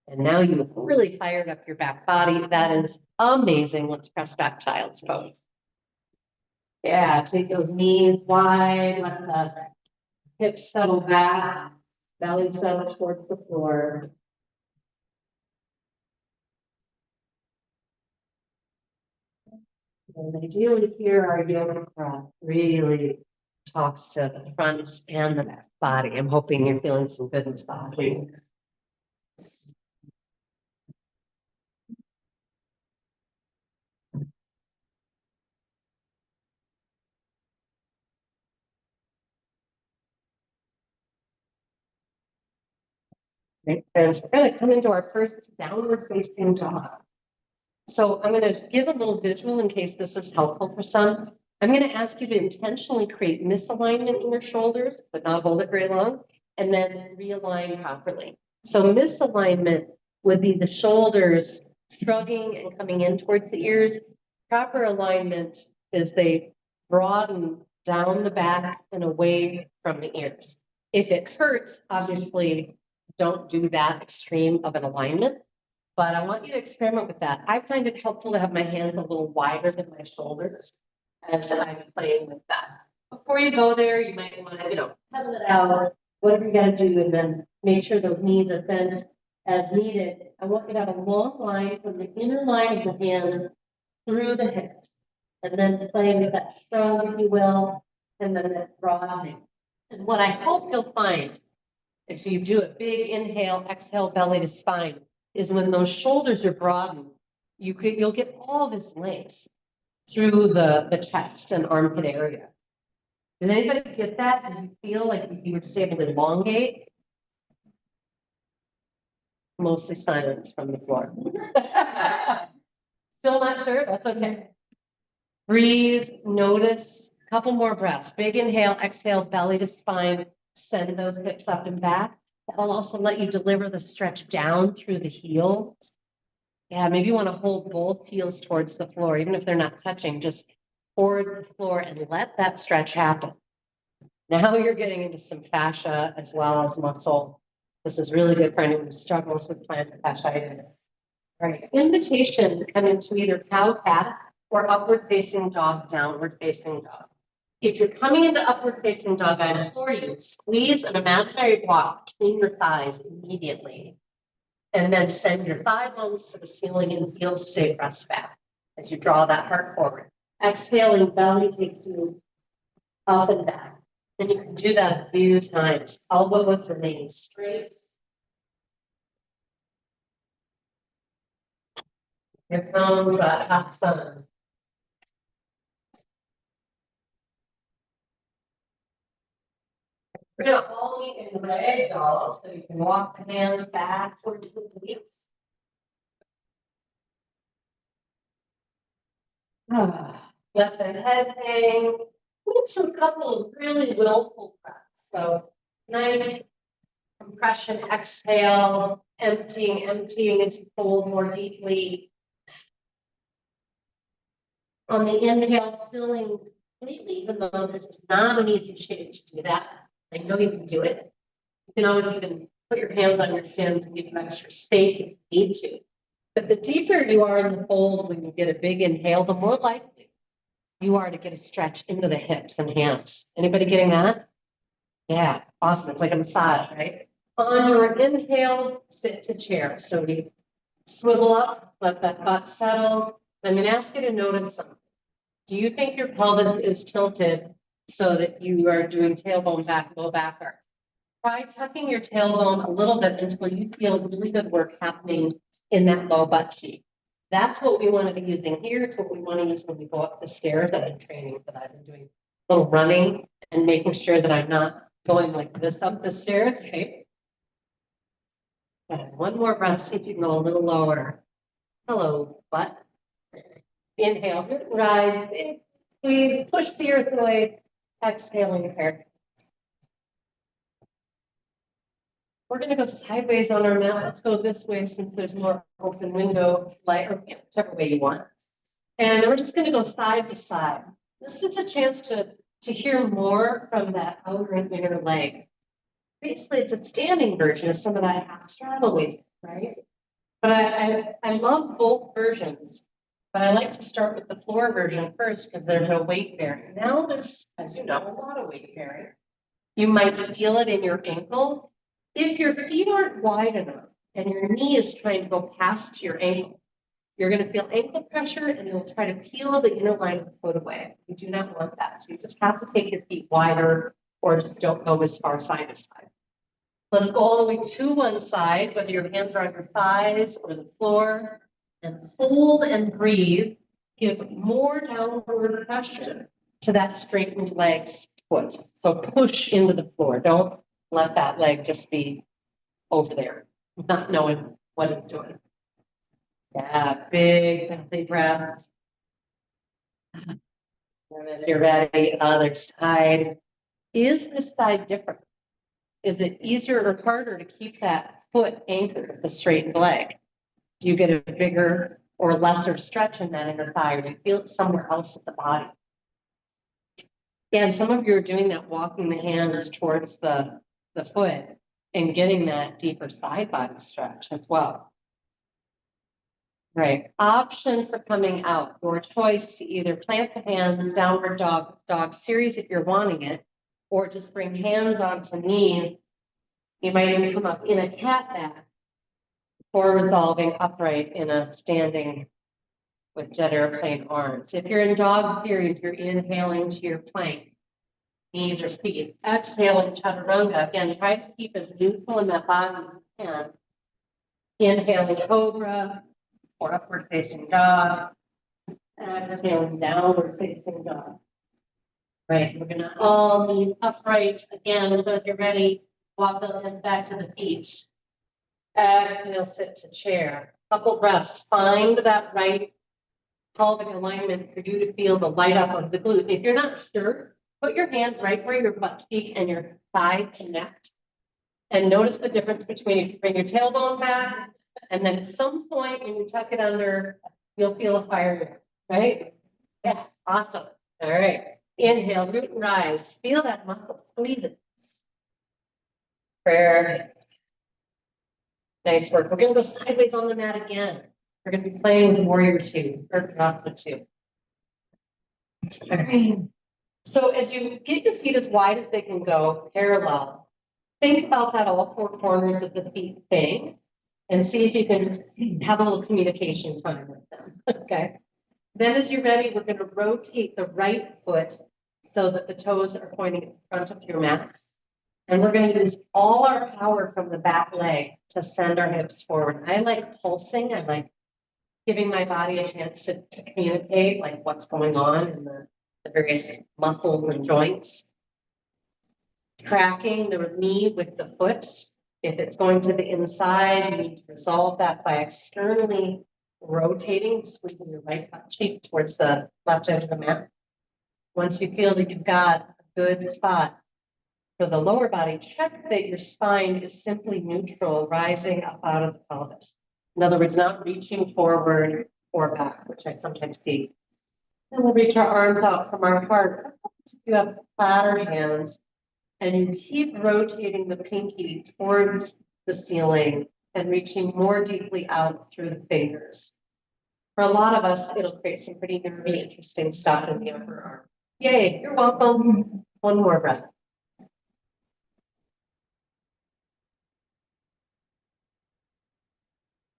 And now you've really fired up your back body. That is amazing. Let's press back child's pose. Yeah, take those knees wide, let the hips settle back, belly settle towards the floor. And ideally here, our yoga breath really talks to the front and the back body. I'm hoping you're feeling some good massage. Right, and we're going to come into our first downward facing dog. So I'm going to give a little visual in case this is helpful for some. I'm going to ask you to intentionally create misalignment in your shoulders, but not hold it very long, and then realign properly. So misalignment would be the shoulders shrugging and coming in towards the ears. Proper alignment is they broaden down the back and away from the ears. If it hurts, obviously, don't do that extreme of an alignment. But I want you to experiment with that. I find it helpful to have my hands a little wider than my shoulders as I'm playing with that. Before you go there, you might want to, pedal it out, whatever you got to do, and then make sure those knees are bent as needed. I want you to have a long line from the inner line of the hands through the hips, and then playing with that shrug, if you will, and then that broadening. And what I hope you'll find, if you do a big inhale, exhale, belly to spine, is when those shoulders are broadened, you'll get all this length through the chest and armpit area. Did anybody get that? Did you feel like you were just able to elongate? Mostly silence from the floor. Still not sure? That's okay. Breathe, notice, a couple more breaths. Big inhale, exhale, belly to spine, send those hips up and back. That'll also let you deliver the stretch down through the heels. Yeah, maybe you want to hold both heels towards the floor, even if they're not touching, just towards the floor and let that stretch happen. Now you're getting into some fascia as well as muscle This is really good for anyone who struggles with plantar fasciitis. All right, invitation to come into either cow cat or upward facing dog, downward facing dog. If you're coming into upward facing dog, I implore you, squeeze an imaginary block between your thighs immediately. And then send your thigh bones to the ceiling and heels stay pressed back as you draw that heart forward. Exhaling, belly takes you up and back. And you can do that a few times. Elbows remain straight. Here comes that hot sun. We're gonna all meet in rag doll, so you can walk the hands back towards the hips. Let the head hang. Into a couple of really willful breaths. So nice compression, exhale, emptying as you fold more deeply. On the inhale, filling completely, even though this is not an easy shape to do that. I know you can do it. You can always even put your hands on your shins and give you extra space if you need to. But the deeper you are in the fold when you get a big inhale, the more likely you are to get a stretch into the hips and hands. Anybody getting that? Yeah, awesome. It's like a massage, right? On your inhale, sit to chair. So you swivel up, let that butt settle. I'm going to ask you to notice something. Do you think your pelvis is tilted so that you are doing tailbone back, low back arch? Try tucking your tailbone a little bit until you feel really good work happening in that low butt cheek. That's what we want to be using here. It's what we want to use when we go up the stairs. I've been training for that. I've been doing a little running and making sure that I'm not going like this up the stairs. Okay. And one more breath. See if you can go a little lower. Hello, butt. Inhale, rise, in, squeeze, push the earth away. Exhaling your hair. We're going to go sideways on our mat. Let's go this way since there's more open window light, or whichever way you want. And we're just going to go side to side. This is a chance to hear more from that outer and inner leg. Basically, it's a standing version of some of that half straddle we did, right? But I love both versions, but I like to start with the floor version first because there's no weight bearing. Now there's, as you know, a lot of weight bearing. You might feel it in your ankle. If your feet aren't wide enough and your knee is trying to go past your ankle, you're going to feel ankle pressure and you'll try to peel the inner line of the foot away. You do not want that. So you just have to take your feet wider or just don't go as far side to side. Let's go all the way to one side, whether your hands are on your thighs or the floor, and hold and breathe. Give more downward pressure to that straightened leg's foot. So push into the floor. Don't let that leg just be over there, not knowing what it's doing. Yeah, big belly breath. And then you're ready, other side. Is this side different? Is it easier or harder to keep that foot anchored with the straightened leg? Do you get a bigger or lesser stretch in that inner thigh, or do you feel it somewhere else in the body? And some of you are doing that, walking the hands towards the foot and getting that deeper side body stretch as well. Right. Option for coming out, your choice to either plant the hands, downward dog series if you're wanting it, or just bring hands onto knees. You might even come up in a cat back or resolving upright in a standing with jet airplane arms. If you're in dog series, you're inhaling to your plank, knees or feet. Exhaling chaturanga. Again, try to keep as neutral in that body as you can. Inhaling cobra or upward facing dog. Exhaling downward facing dog. Right, we're gonna all meet upright again. So if you're ready, walk those hands back to the feet. Exhale, sit to chair. Couple breaths. Find that right pelvic alignment for you to feel the light up of the glute. If you're not sure, put your hand right where your butt cheek and your thigh connect. And notice the difference between if you bring your tailbone back, and then at some point when you tuck it under, you'll feel a fire, right? Yeah, awesome. All right. Inhale, root and rise. Feel that muscle, squeeze it. Perfect. Nice work. We're gonna go sideways on the mat again. We're gonna be playing with warrior two, or Drasma two. All right. So as you get your feet as wide as they can go, parallel, think about that all four corners of the feet thing and see if you can just have a little communication time with them, okay? Then as you're ready, we're gonna rotate the right foot so that the toes are pointing at the front of your mat. And we're gonna use all our power from the back leg to send our hips forward. I like pulsing, I like giving my body a chance to communicate like what's going on in the various muscles and joints. Tracking the knee with the foot. If it's going to the inside, you need to resolve that by externally rotating, squeezing your right butt cheek towards the left edge of the mat. Once you feel that you've got a good spot for the lower body, check that your spine is simply neutral, rising up out of the pelvis. In other words, not reaching forward or back, which I sometimes see. Then we'll reach our arms out from our heart. You have flatter hands, and you keep rotating the pinky towards the ceiling and reaching more deeply out through the fingers. For a lot of us, it'll create some pretty nervy, interesting stuff in the upper arm. Yay, you're welcome. One more breath.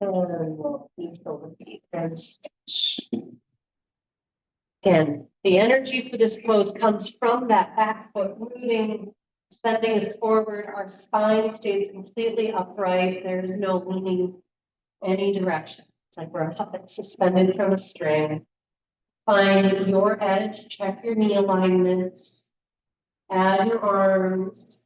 And we'll neutral the feet and stretch. Again, the energy for this pose comes from that back foot rooting, sending us forward. Our spine stays completely upright. There's no leaning any direction. It's like we're a puppet suspended from a string. Find your edge, check your knee alignment, add your arms.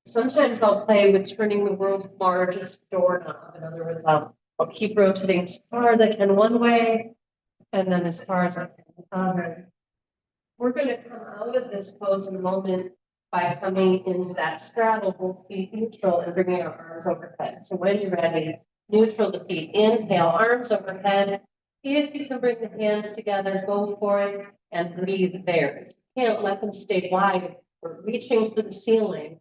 Sometimes I'll play with turning the world's largest doorknob. In other words, I'll keep rotating as far as I can one way, and then as far as I can the other. We're going to come out of this pose in a moment by coming into that straddle, both feet neutral, and bringing our arms overhead. So when you're ready, neutral the feet, inhale, arms overhead. If you can bring the hands together, go for it and breathe there. If you can't, let them stay wide. We're reaching for the ceiling.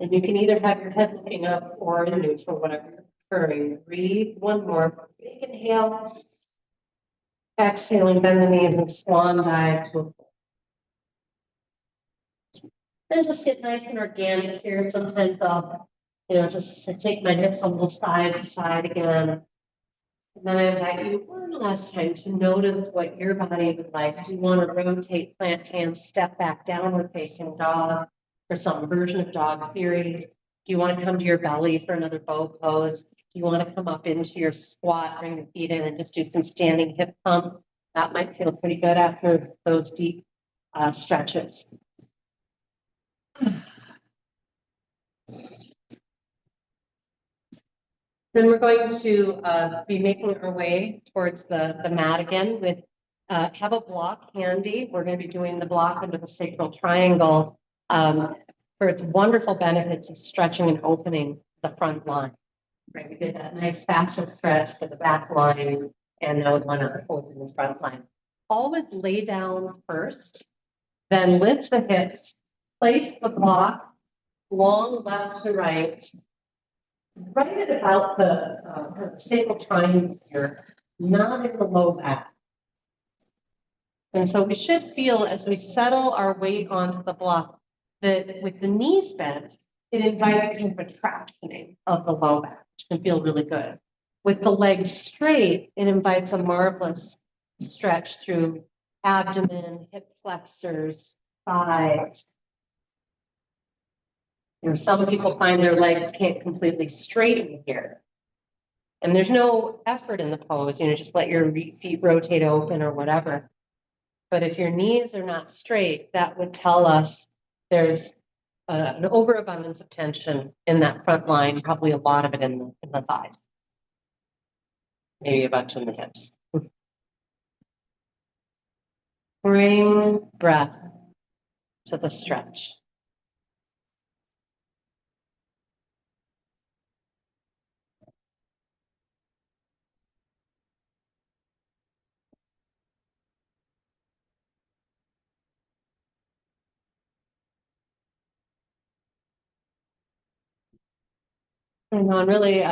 And you can either have your head looking up or in neutral, whatever you're preferring. Breathe, one more. Big inhale. Exhaling, bend the knees and swan dive to a full. And just get nice and organic here. Sometimes I'll, just take my hips a little side to side again. And then I invite you one last time to notice what your body would like. Do you want to rotate, plant hands, step back, downward facing dog for some version of dog series? Do you want to come to your belly for another bow pose? Do you want to come up into your squat, bring the feet in and just do some standing hip pump? That might feel pretty good after those deep stretches. Then we're going to be making our way towards the mat again with have a block handy. We're going to be doing the block under the sacral triangle for its wonderful benefits of stretching and opening the front line. Right, we did that nice fascia stretch for the back line, and now we want to open the front line. Always lay down first, then lift the hips, place the block long left to right. Right at about the sacral triangle here, not in the low back. And so we should feel as we settle our weight onto the block that with the knees bent, it invites kind of a tractioning of the low back, which can feel really good. With the legs straight, it invites a marvelous stretch through abdomen, hip flexors, thighs. Some people find their legs can't completely straighten here. And there's no effort in the pose, just let your feet rotate open or whatever. But if your knees are not straight, that would tell us there's an overabundance of tension in that front line, probably a lot of it in the thighs. Maybe a bunch in the hips. Bring breath to the stretch. I know, and really,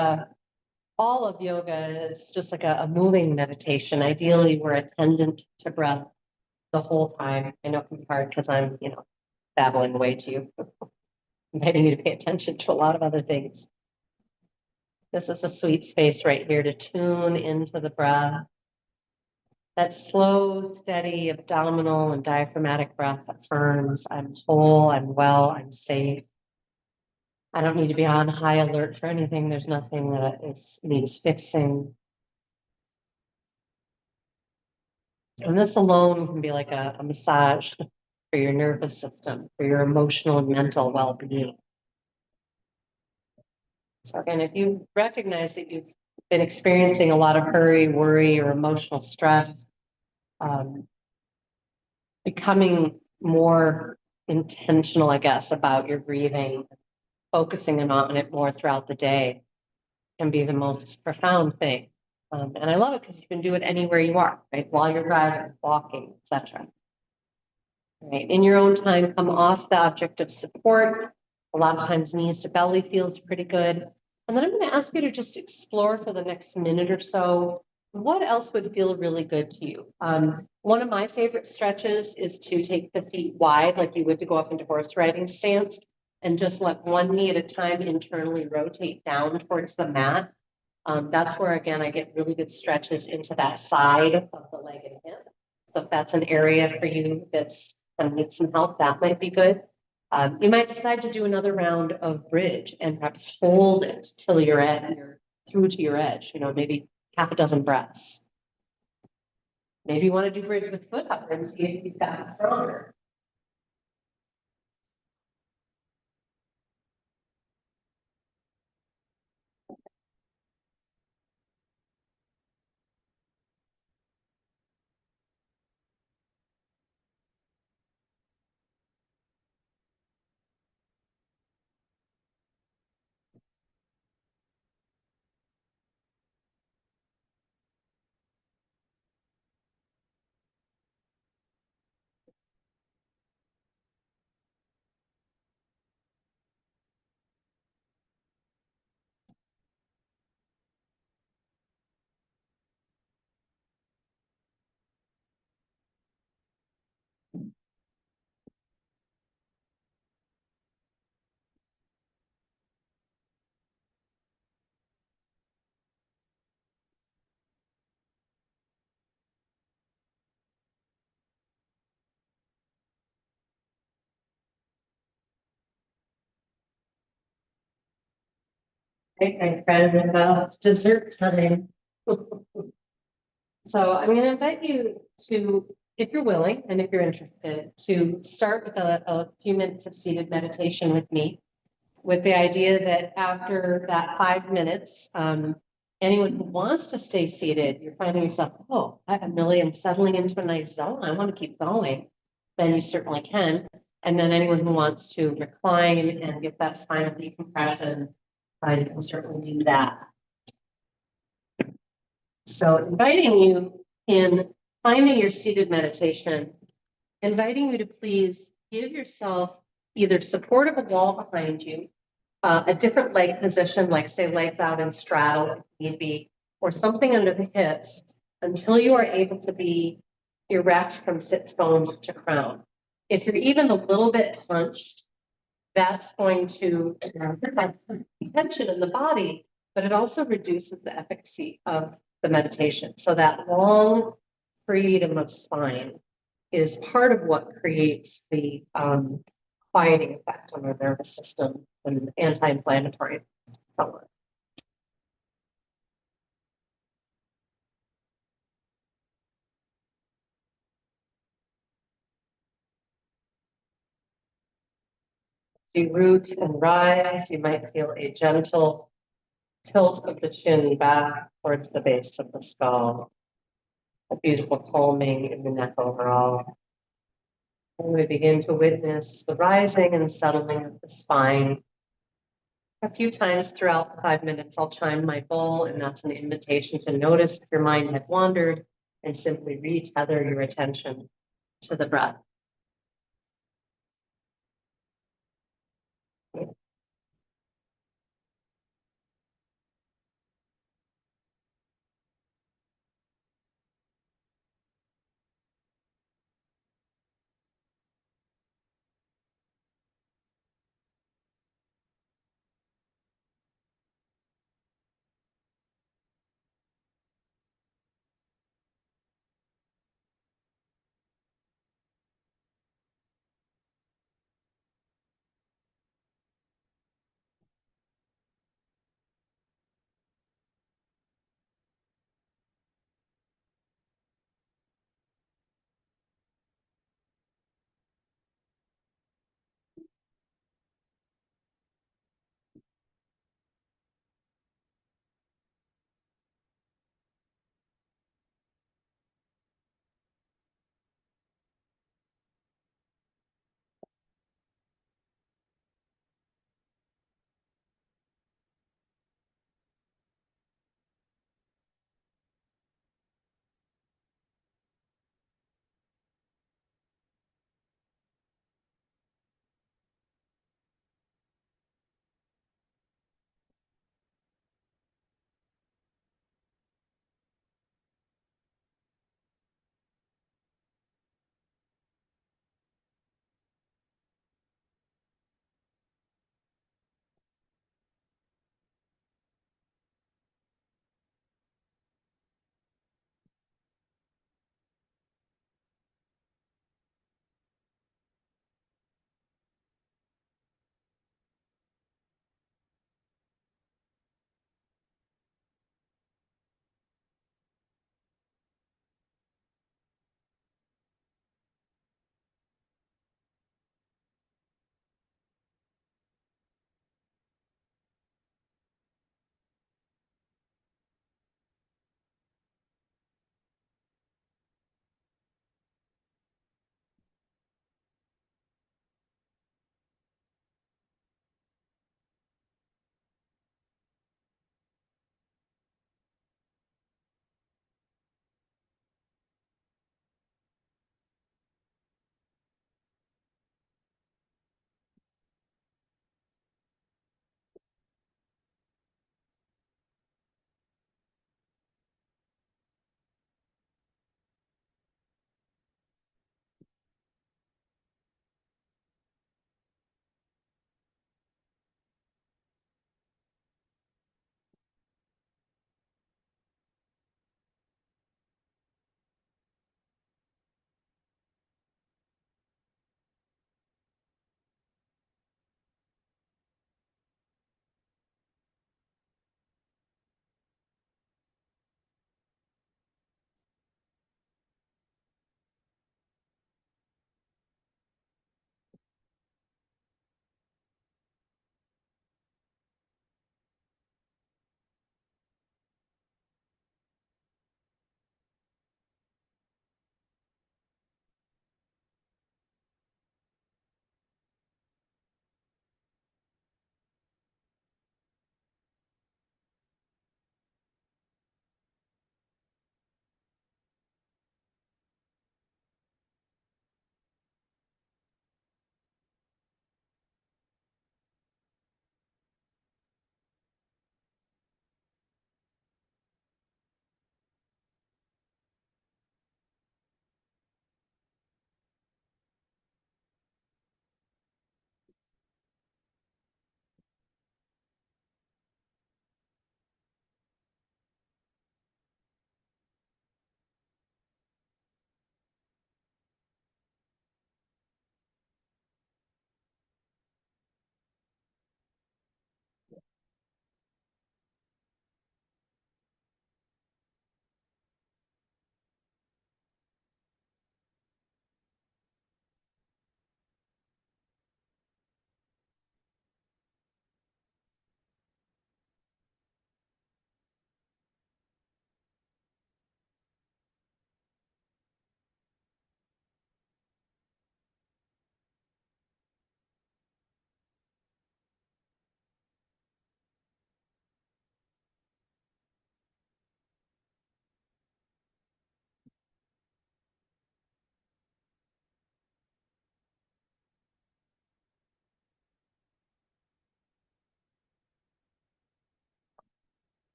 all of yoga is just like a moving meditation. Ideally, we're attendant to breath the whole time. I know it can be hard because I'm, babbling away to you, inviting you to pay attention to a lot of other things. This is a sweet space right here to tune into the breath. That slow, steady abdominal and diaphragmatic breath affirms I'm whole, I'm well, I'm safe. I don't need to be on high alert for anything. There's nothing that needs fixing. And this alone can be like a massage for your nervous system, for your emotional and mental well-being. So again, if you recognize that you've been experiencing a lot of hurry, worry, or emotional stress, becoming more intentional, I guess, about your breathing, focusing on it more throughout the day can be the most profound thing. And I love it because you can do it anywhere you are, right? While you're driving, walking, etc. Right. In your own time, come off the object of support. A lot of times knees to belly feels pretty good. And then I'm going to ask you to just explore for the next minute or so, what else would feel really good to you? One of my favorite stretches is to take the feet wide, like you would to go up into horse riding stance, and just let one knee at a time internally rotate down towards the mat. That's where, again, I get really good stretches into that side of the leg and hip. So if that's an area for you that's needs some help, that might be good. You might decide to do another round of bridge and perhaps hold it till you're through to your edge, maybe half a dozen breaths. Maybe you want to do bridge with foot up and see if you've gotten stronger. Right, my friend, it's dessert time. So I'm going to invite you to, if you're willing and if you're interested, to start with a few minutes of seated meditation with me, with the idea that after that 5 minutes, anyone who wants to stay seated, you're finding yourself, oh, I'm settling into a nice zone, I want to keep going, then you certainly can. And then anyone who wants to recline and get that spinal decompression, you can certainly do that. So inviting you in finding your seated meditation, inviting you to please give yourself either support of a wall behind you, a different leg position, like say legs out in straddle if need be, or something under the hips until you are able to be erect from sits bones to crown. If you're even a little bit hunched, that's going to have tension in the body, but it also reduces the efficacy of the meditation. So that long freedom of spine is part of what creates the quieting effect on our nervous system and anti-inflammatory, so on. As you root and rise, you might feel a gentle tilt of the chin back towards the base of the skull. A beautiful calming in the neck overall. And we begin to witness the rising and settling of the spine. A few times throughout the 5 minutes, I'll chime my bowl, and that's an invitation to notice if your mind had wandered and simply retether your attention to the breath.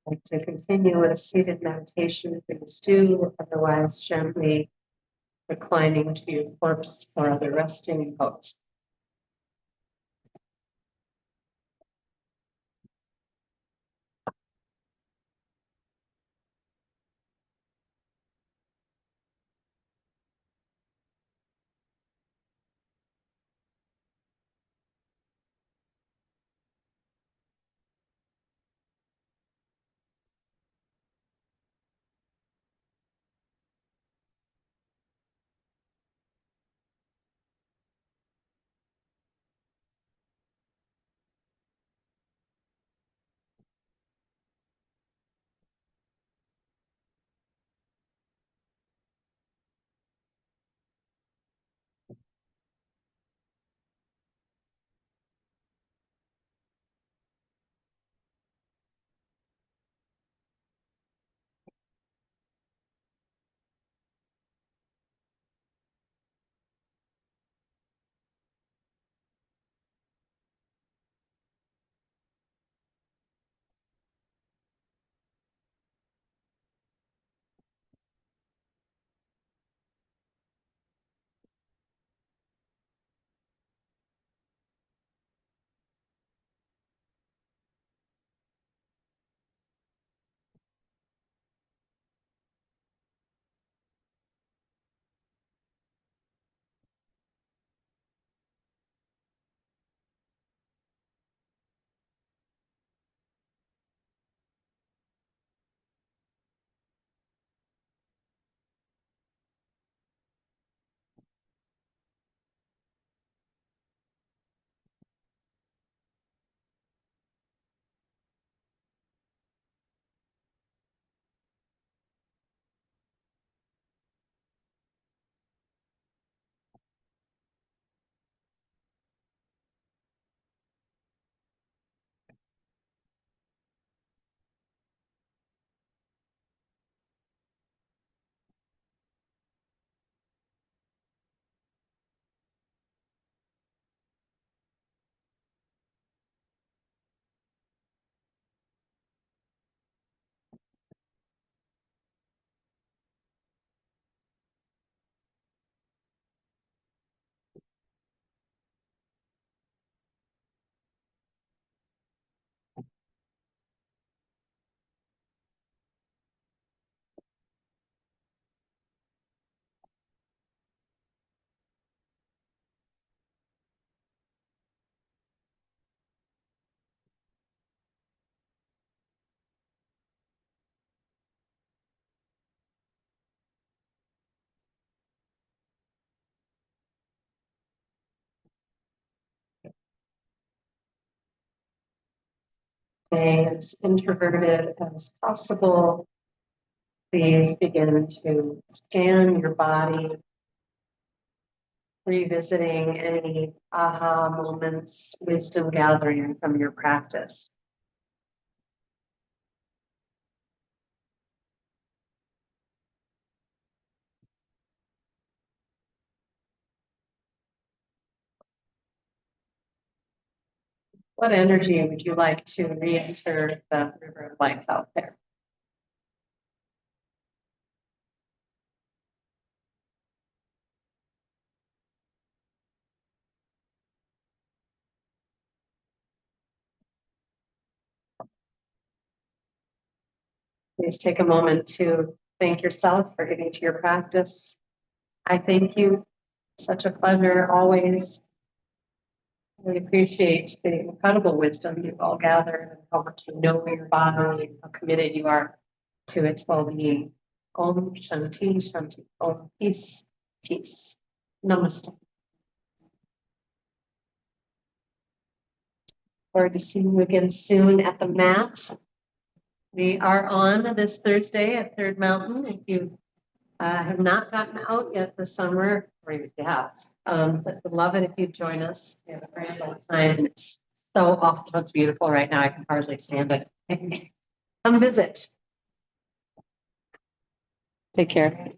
Like to continue with seated meditation, please do, otherwise gently reclining to your corpse or other resting pose. Staying as introverted as possible. Please begin to scan your body, revisiting any aha moments, wisdom gathering from your practice. What energy would you like to re-enter the river of life out there? Please take a moment to thank yourself for getting to your practice. I thank you. Such a pleasure always. We appreciate the incredible wisdom you've all gathered and how much you know your body and how committed you are to its well-being. Om Shanti Shanti. Om Peace. Peace. Namaste. Forward to seeing you again soon at the mat. We are on this Thursday at Third Mountain. If you have not gotten out yet this summer, or if you have, but would love it if you'd join us. We have a grand old time. It's so awesome, it's beautiful right now. I can hardly stand it. Come visit. Take care.